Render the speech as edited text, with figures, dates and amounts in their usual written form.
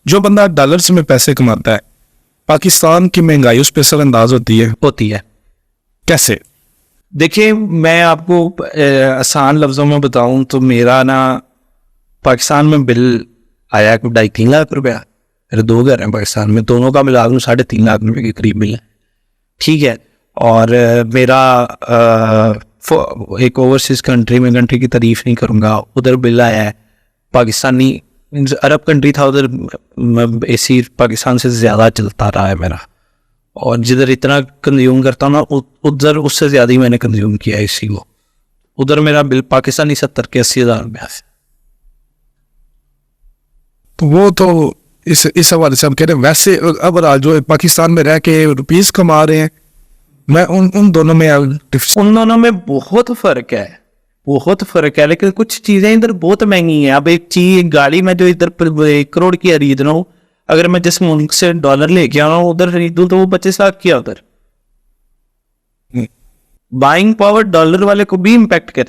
जो बंदा डॉलर्स में पैसे कमाता है, पाकिस्तान की महंगाई उस पर असरअंदाज होती है। कैसे? देखिए, मैं आपको आसान लफ्ज़ों में बताऊं तो मेरा ना पाकिस्तान में बिल आया कोई 2.5-3 लाख रुपया। मेरे 2 घर हैं पाकिस्तान में, दोनों का मिला लूँ 3.5 लाख रुपये के करीब बिल है, ठीक है। और मेरा एक ओवरसीज़ कंट्री की तारीफ नहीं करूँगा, उधर बिल आया है पाकिस्तानी, अरब कंट्री था उधर, एसी पाकिस्तान से ज़्यादा चलता रहा है मेरा, और जिधर इतना कंज्यूम करता हूँ ना उधर उससे ज़्यादा ही मैंने कंज्यूम किया है इसी को। उधर मेरा बिल पाकिस्तानी 70 के 80 हज़ार रुपया से। तो वो तो इस हवाले से हम कह रहे हैं। वैसे अब जो पाकिस्तान में रह के रुपीस कमा रहे हैं, मैं उन दोनों में बहुत फ़र्क है, बहुत फ़र्क है। लेकिन कुछ चीज़ें इधर बहुत महंगी हैं। अब एक गाड़ी में जो इधर 1 करोड़ की खरीद रहा हूँ, अगर मैं जिस मुल्क से डॉलर लेके आ रहा हूँ उधर खरीदूँ तो वो 25 लाख की है। उधर बाइंग पावर डॉलर वाले को भी इम्पैक्ट करती है।